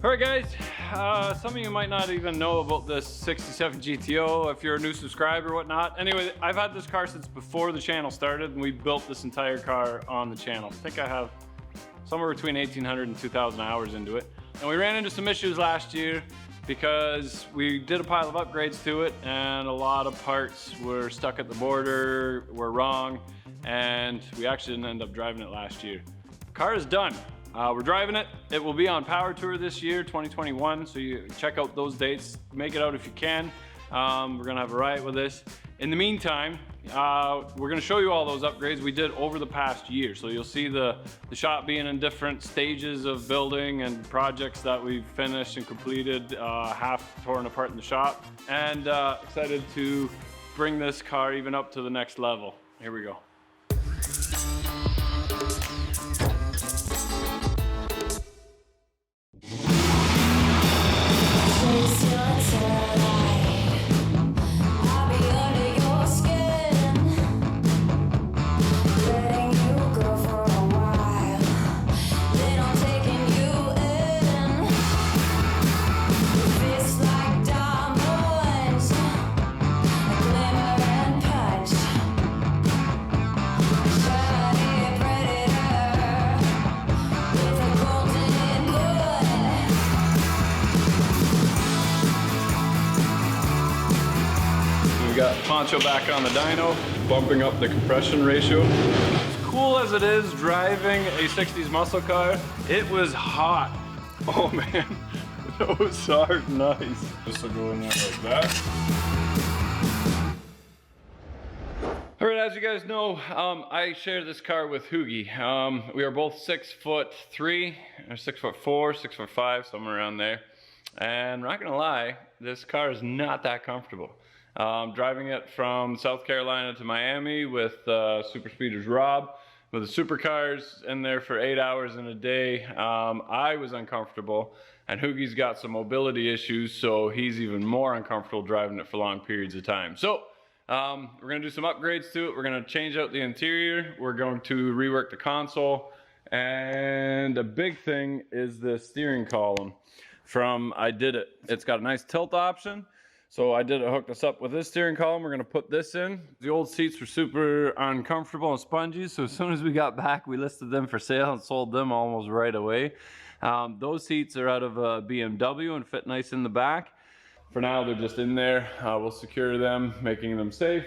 Alright guys, some of you might not even know about this 67 GTO if you're a new subscriber or whatnot. Anyway, I've had this car since before the channel started, and we built this entire car on the channel. I think I have somewhere between 1,800 and 2,000 hours into it. And we ran into some issues last year because we did a pile of upgrades to it and a lot of parts were stuck at the border, were wrong, and we actually didn't end up driving it last year. The car is done. We're driving it. It will be on Power Tour this year, 2021, so you check out those dates. Make it out if you can. We're gonna have a riot with this. In the meantime, we're gonna show you all those upgrades we did over the past year. So you'll see the shop being in different stages of building and projects that we've finished and completed, half torn apart in the shop. And excited to bring this car even up to the next level. Here we go. We got Poncho back on the dyno, bumping up the compression ratio. As cool as it is driving a 60s muscle car, it was hot. Oh man, those are nice. This will go in there like that. All right, as you guys know, I share this car with Hoogie. We are both 6'3", or 6'4", 6'5", somewhere around there. And I'm not gonna lie, this car is not that comfortable. Driving it from South Carolina to Miami with Super Speeders Rob, with the supercars in there for 8 hours in a day, I was uncomfortable, and Hoogie's got some mobility issues, so he's even more uncomfortable driving it for long periods of time. So we're gonna do some upgrades to it. We're gonna change out the interior. We're going to rework the console, and a big thing is the steering column from IDIDIT. It's got a nice tilt option. So IDIDIT hooked us up with this steering column. We're gonna put this in. The old seats were super uncomfortable and spongy, so as soon as we got back, we listed them for sale and sold them almost right away. Those seats are out of a BMW and fit nice in the back. For now, they're just in there. We'll secure them, making them safe.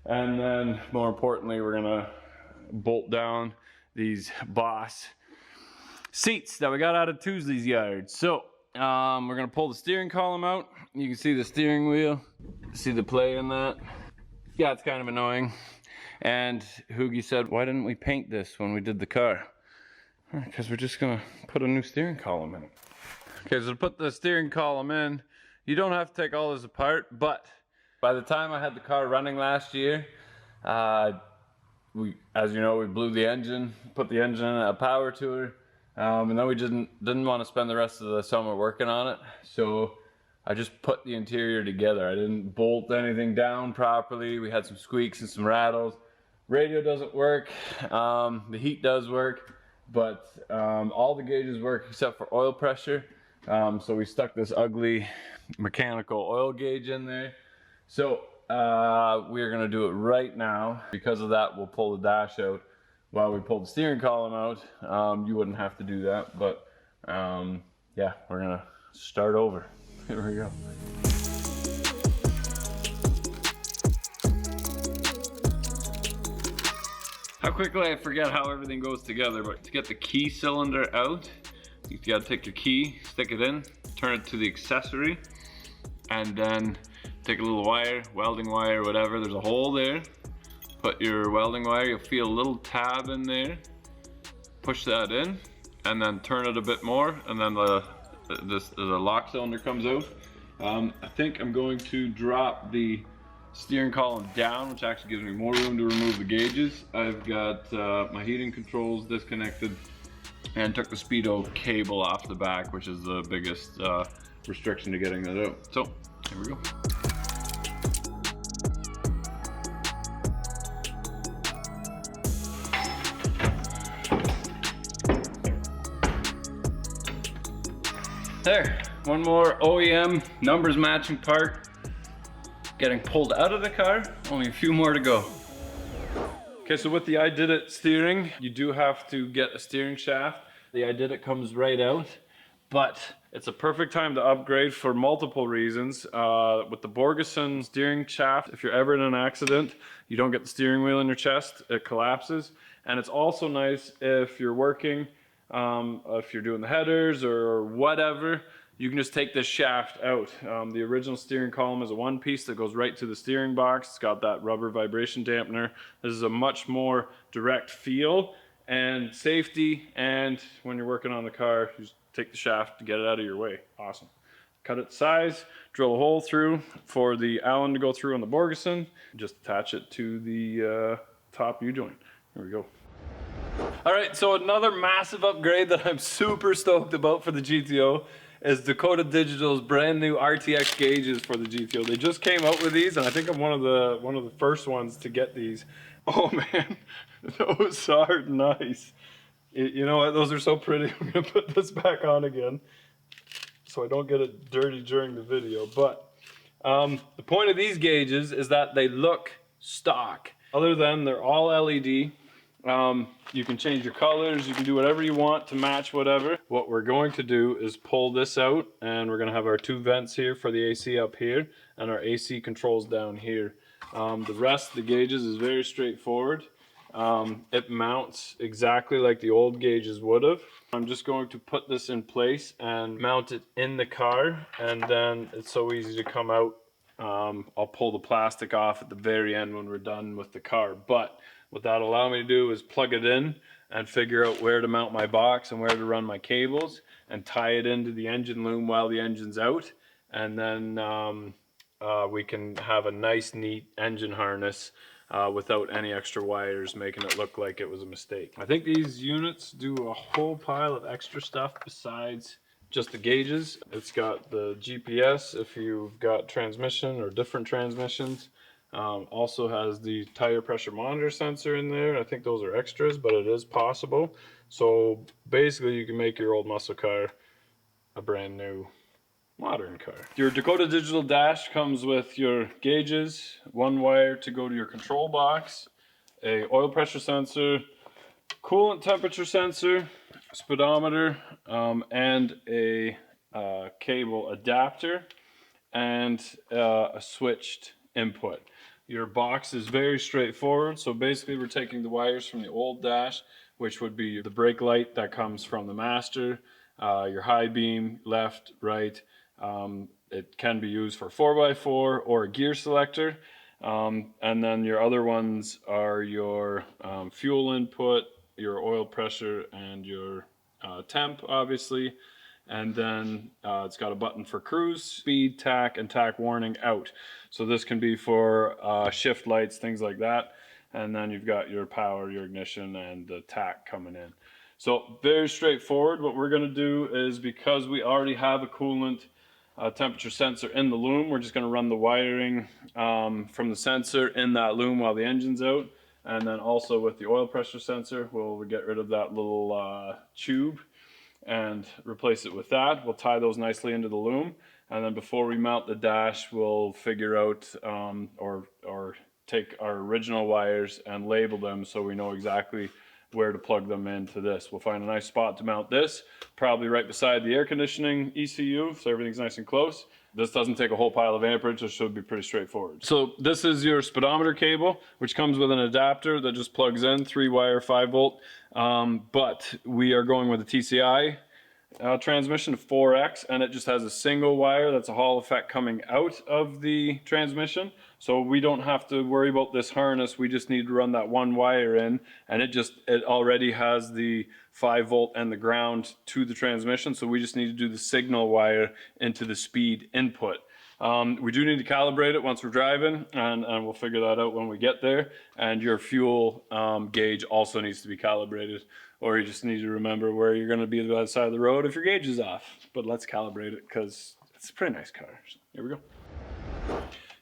And then, more importantly, we're gonna bolt down these Boss seats that we got out of Tuesday's yard. So, we're gonna pull the steering column out. You can see the steering wheel, see the play in that. Yeah, it's kind of annoying. And Hoogie said, why didn't we paint this when we did the car? Because we're just gonna put a new steering column in it. Okay, so to put the steering column in, you don't have to take all this apart, but by the time I had the car running last year, as you know, we blew the engine, put the engine in a power tour. And then we didn't want to spend the rest of the summer working on it, so I just put the interior together. I didn't bolt anything down properly. We had some squeaks and some rattles. Radio doesn't work. The heat does work, but all the gauges work except for oil pressure. So we stuck this ugly mechanical oil gauge in there. So we're gonna do it right now. Because of that, we'll pull the dash out while we pull the steering column out. You wouldn't have to do that, but yeah, we're gonna start over. Here we go. How quickly I forget how everything goes together, but to get the key cylinder out, you gotta take your key, stick it in, turn it to the accessory, and then take a little wire, welding wire, whatever, there's a hole there. Put your welding wire, you'll feel a little tab in there. Push that in, and then turn it a bit more, and then the lock cylinder comes out. I think I'm going to drop the steering column down, which actually gives me more room to remove the gauges. I've got my heating controls disconnected and took the speedo cable off the back, which is the biggest restriction to getting that out. So, here we go. There, one more OEM numbers matching part getting pulled out of the car. Only a few more to go. Okay, so with the IDIDIT steering, you do have to get a steering shaft. The IDIDIT comes right out, but it's a perfect time to upgrade for multiple reasons. With the Borgeson steering shaft, if you're ever in an accident, you don't get the steering wheel in your chest, it collapses. And it's also nice if you're working, if you're doing the headers or whatever, you can just take this shaft out. The original steering column is a one piece that goes right to the steering box. It's got that rubber vibration dampener. This is a much more direct feel and safety, and when you're working on the car, you just take the shaft to get it out of your way. Awesome. Cut it to size, drill a hole through for the Allen to go through on the Borgeson, just attach it to the top U-joint. Here we go. All right, so another massive upgrade that I'm super stoked about for the GTO is Dakota Digital's brand new RTX gauges for the GTO. They just came out with these, and I think I'm one of the first ones to get these. Oh man, those are nice. You know what? Those are so pretty. I'm gonna put this back on again so I don't get it dirty during the video. But the point of these gauges is that they look stock. Other than they're all LED. You can change your colors, you can do whatever you want to match whatever. What we're going to do is pull this out, and we're going to have our two vents here for the AC up here, and our AC controls down here. The rest of the gauges is very straightforward. It mounts exactly like the old gauges would have. I'm just going to put this in place and mount it in the car, and then it's so easy to come out. I'll pull the plastic off at the very end when we're done with the car, but what that'll allow me to do is plug it in and figure out where to mount my box and where to run my cables and tie it into the engine loom while the engine's out, and then we can have a nice neat engine harness without any extra wires making it look like it was a mistake. I think these units do a whole pile of extra stuff besides just the gauges. It's got the GPS if you've got transmission or different transmissions. Also has the tire pressure monitor sensor in there. I think those are extras, but it is possible. So basically you can make your old muscle car a brand new modern car. Your Dakota Digital dash comes with your gauges, one wire to go to your control box, a oil pressure sensor, coolant temperature sensor, speedometer, and a cable adapter, and a switched input. Your box is very straightforward. So basically we're taking the wires from the old dash, which would be the brake light that comes from the master, your high beam, left, right. It can be used for 4x4 or a gear selector. And then your other ones are your fuel input, your oil pressure, and your temp, obviously. And then it's got a button for cruise, speed, tack, and tack warning out. So this can be for shift lights, things like that. And then you've got your power, your ignition, and the tack coming in. So very straightforward. What we're going to do is, because we already have a coolant temperature sensor in the loom, we're just going to run the wiring from the sensor in that loom while the engine's out. And then also with the oil pressure sensor, we'll get rid of that little tube and replace it with that. We'll tie those nicely into the loom, and then before we mount the dash, we'll figure out or take our original wires and label them so we know exactly where to plug them into this. We'll find a nice spot to mount this, probably right beside the air conditioning ECU, so everything's nice and close. This doesn't take a whole pile of amperage, so it should be pretty straightforward. So this is your speedometer cable, which comes with an adapter that just plugs in, 3-wire, 5-volt. But we are going with a TCI transmission, 4X, and it just has a single wire that's a Hall effect coming out of the transmission. So we don't have to worry about this harness. We just need to run that one wire in, and it already has the 5-volt and the ground to the transmission. So we just need to do the signal wire into the speed input. We do need to calibrate it once we're driving, and we'll figure that out when we get there. And your fuel gauge also needs to be calibrated, or you just need to remember where you're going to be on the other side of the road if your gauge is off. But let's calibrate it because it's a pretty nice car. So here we go.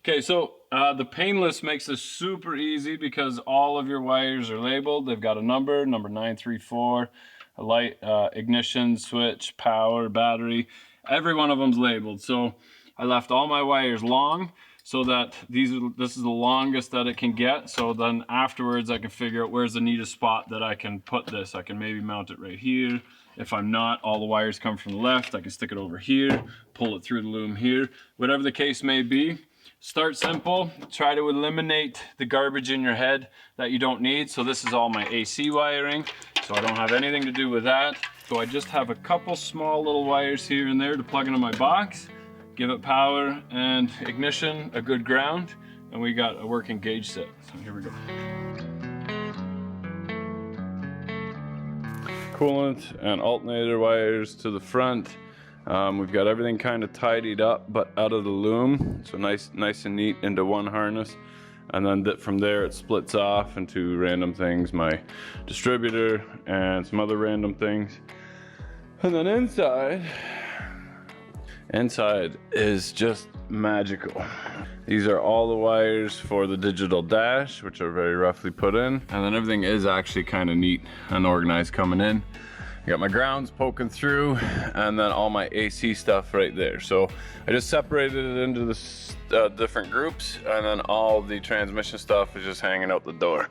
Okay, so the painless makes this super easy because all of your wires are labeled. They've got a number 934, a light, ignition, switch, power, battery. every one of them's labeled. So I left all my wires long so that this is the longest that it can get. So then afterwards I can figure out where's the neatest spot that I can put this. I can maybe mount it right here. If I'm not, all the wires come from the left, I can stick it over here, pull it through the loom here. Whatever the case may be, start simple. Try to eliminate the garbage in your head that you don't need. So this is all my AC wiring, so I don't have anything to do with that. So I just have a couple small little wires here and there to plug into my box, give it power and ignition, a good ground, and we got a working gauge set. So here we go. Coolant and alternator wires to the front. We've got everything kind of tidied up but out of the loom, so nice and neat into one harness, and then from there it splits off into random things, my distributor and some other random things. And then inside is just magical. These are all the wires for the digital dash, which are very roughly put in, and then everything is actually kind of neat and organized coming in. I got my grounds poking through, and then all my AC stuff right there. So I just separated it into the different groups, and then all the transmission stuff is just hanging out the door.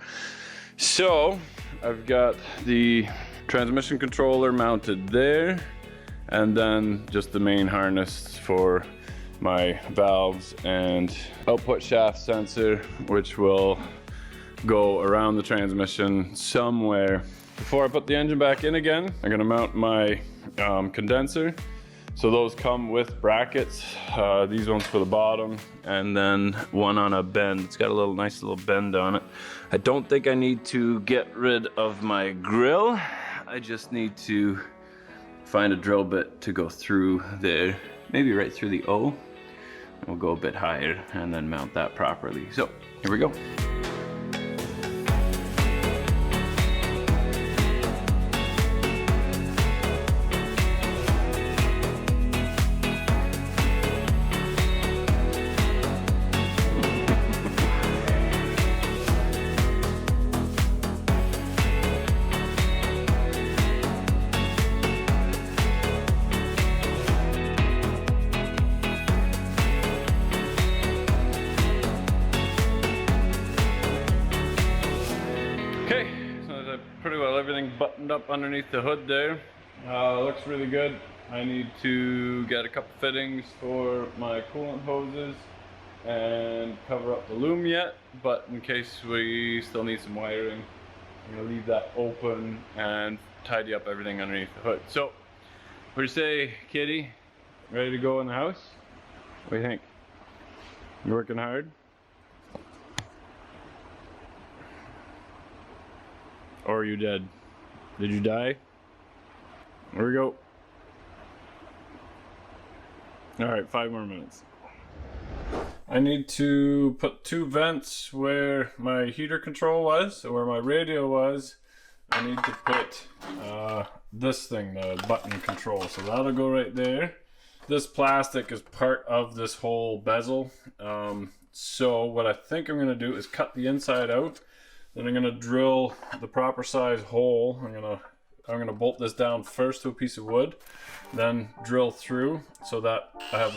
So I've got the transmission controller mounted there, and then just the main harness for my valves and output shaft sensor, which will go around the transmission somewhere. Before I put the engine back in again, I'm gonna mount my condenser. So those come with brackets. These ones for the bottom, and then one on a bend. It's got a nice little bend on it. I don't think I need to get rid of my grill. I just need to find a drill bit to go through there, maybe right through the O. We'll go a bit higher and then mount that properly. So here we go. Okay, so there's pretty well everything buttoned up underneath the hood there. Looks really good. I need to get a couple fittings for my coolant hoses and cover up the loom yet, but in case we still need some wiring, I'm gonna leave that open and tidy up everything underneath the hood. So, what do you say, kitty? Ready to go in the house? What do you think? You working hard? Or are you dead? Did you die? Here we go. All right, 5 more minutes. I need to put 2 vents where my heater control was, or where my radio was. I need to put this thing, the button control. So that'll go right there. This plastic is part of this whole bezel. So what I think I'm gonna do is cut the inside out. Then I'm gonna drill the proper size hole. I'm gonna bolt this down first to a piece of wood, then drill through so that I have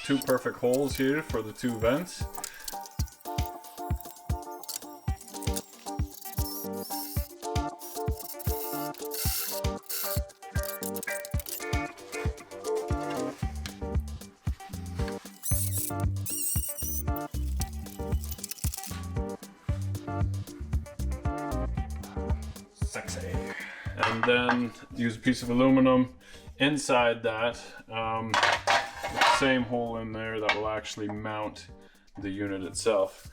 two perfect holes here for the 2 vents. Sexy. And then use a piece of aluminum inside that, with the same hole in there that will actually mount the unit itself.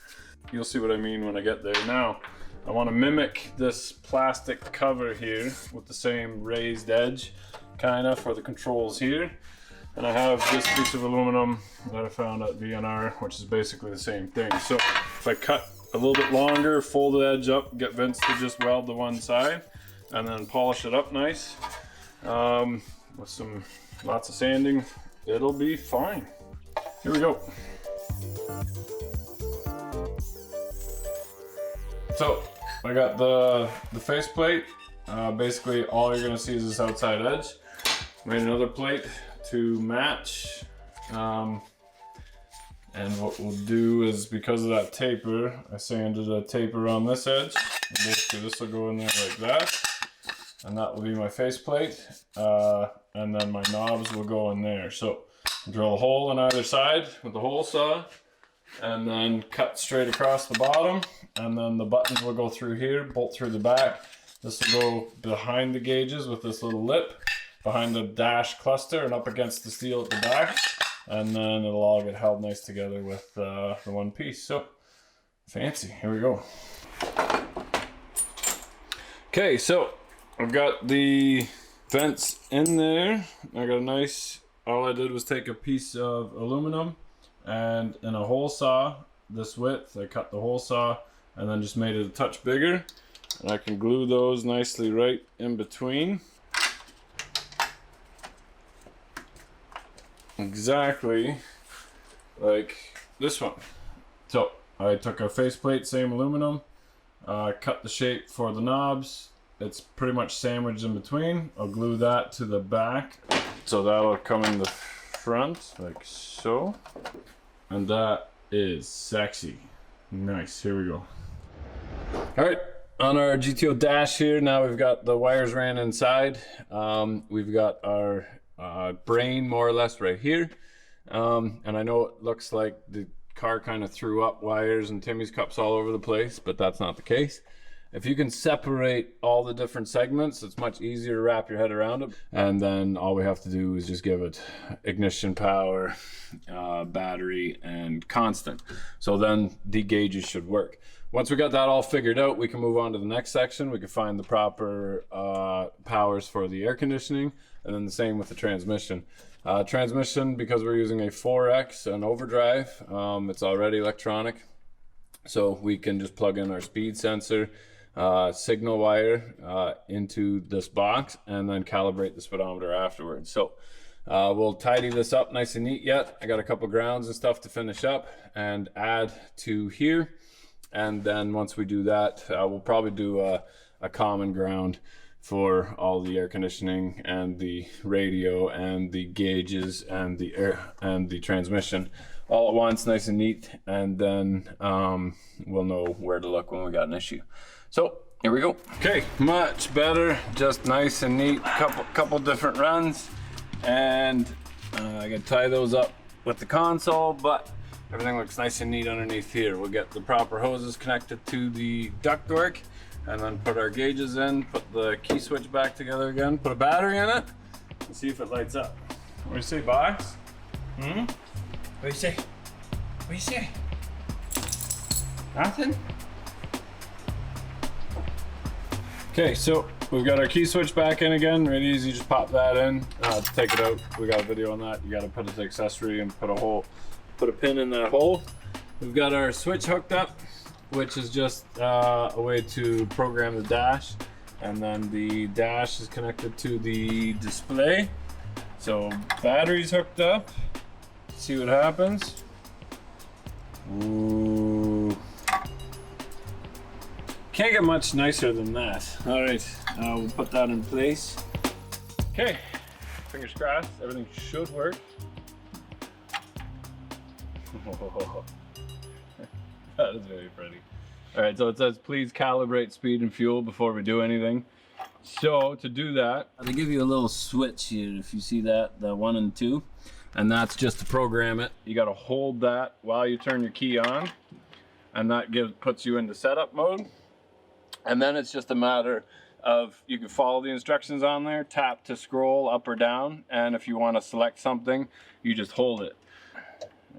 You'll see what I mean when I get there. Now, I want to mimic this plastic cover here with the same raised edge, kind of, for the controls here. And I have this piece of aluminum that I found at VNR, which is basically the same thing. So if I cut a little bit longer, fold the edge up, get Vince to just weld the one side, and then polish it up nice with lots of sanding, it'll be fine. Here we go. So I got the faceplate. Basically all you're gonna see is this outside edge. Made another plate to match. And what we'll do is, because of that taper, I sanded a taper on this edge. And basically this will go in there like that. And that will be my faceplate. And then my knobs will go in there. So drill a hole on either side with the hole saw. And then cut straight across the bottom. And then the buttons will go through here, bolt through the back. This will go behind the gauges with this little lip, behind the dash cluster and up against the steel at the back. And then it'll all get held nice together with the one piece. So fancy. Here we go. Okay, so I've got the vents in there. I got a nice, all I did was take a piece of aluminum and in a hole saw this width, I cut the hole saw and then just made it a touch bigger. And I can glue those nicely right in between. Exactly like this one. So I took a faceplate, same aluminum, cut the shape for the knobs. It's pretty much sandwiched in between. I'll glue that to the back, so that'll come in the front like so, and that is sexy. Nice. Here we go. All right, on our GTO dash here, now we've got the wires ran inside. We've got our brain more or less right here, and I know it looks like the car kind of threw up wires and Timmy's cups all over the place, but that's not the case. If you can separate all the different segments, it's much easier to wrap your head around it. And then all we have to do is just give it ignition power, battery, and constant. So then the gauges should work. Once we got that all figured out, we can move on to the next section. We can find the proper powers for the air conditioning, and then the same with the transmission. Transmission, because we're using a 4X, an overdrive, it's already electronic. So we can just plug in our speed sensor, signal wire into this box, and then calibrate the speedometer afterwards. So we'll tidy this up nice and neat yet. I got a couple grounds and stuff to finish up and add to here. And then once we do that, we'll probably do a common ground for all the air conditioning and the radio and the gauges and the air and the transmission all at once, nice and neat. And then we'll know where to look when we got an issue. So here we go. Okay, much better, just nice and neat. Couple different runs, and I can tie those up with the console, but everything looks nice and neat underneath here. We'll get the proper hoses connected to the ductwork, and then put our gauges in, put the key switch back together again, put a battery in it, and see if it lights up. What do you say, box? What do you say? What do you say? Nothing? Okay, so we've got our key switch back in again. Really easy, just pop that in. To take it out, we got a video on that. You gotta put it to accessory and put a pin in that hole. We've got our switch hooked up, which is just a way to program the dash. And then the dash is connected to the display. So battery's hooked up. Let's see what happens. Ooh. Can't get much nicer than that. All right, we'll put that in place. Okay, fingers crossed, everything should work. That is very pretty. All right, so it says, please calibrate speed and fuel before we do anything. So to do that, they give you a little switch here, if you see that, the 1 and 2. And that's just to program it. You gotta hold that while you turn your key on, and that puts you into setup mode. And then it's just a matter of, you can follow the instructions on there, tap to scroll up or down, and if you want to select something, you just hold it.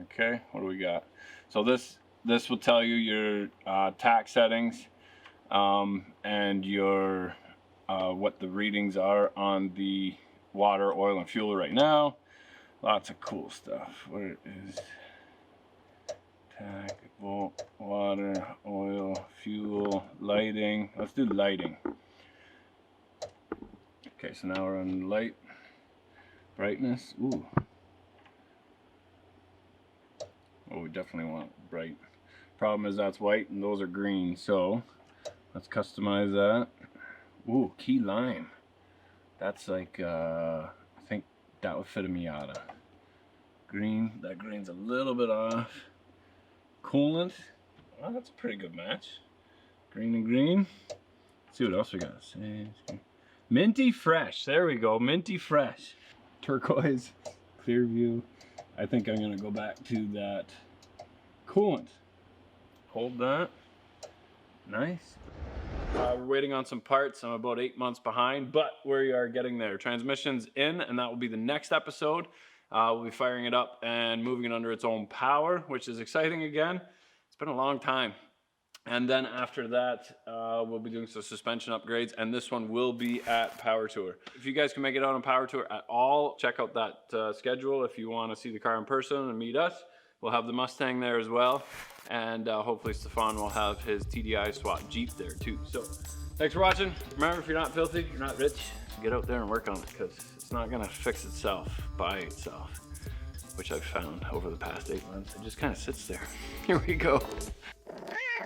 Okay, what do we got? So this will tell you your tack settings, and your what the readings are on the water, oil, and fuel right now. Lots of cool stuff. Where is tack, volt, water, oil, fuel, lighting? Let's do lighting. Okay, so now we're on light, brightness. Ooh. Oh, we definitely want bright. Problem is that's white and those are green, so let's customize that. Ooh, key lime. That's like I think that would fit a Miata. Green, that green's a little bit off. Coolant, well, that's a pretty good match. Green and green. Let's see what else we got. Minty fresh, there we go, minty fresh. Turquoise, clear view. I think I'm gonna go back to that coolant. Hold that, nice. We're waiting on some parts. I'm about 8 months behind, but we are getting there. Transmission's in, and that will be the next episode. We'll be firing it up and moving it under its own power, which is exciting again. It's been a long time. And then after that, we'll be doing some suspension upgrades, and this one will be at Power Tour. If you guys can make it out on Power Tour at all, check out that schedule if you want to see the car in person and meet us. We'll have the Mustang there as well, and hopefully Stefan will have his TDI swap Jeep there too. So thanks for watching. Remember, if you're not filthy, you're not rich, get out there and work on it, because it's not gonna fix itself by itself, which I've found over the past 8 months. It just kind of sits there. Here we go.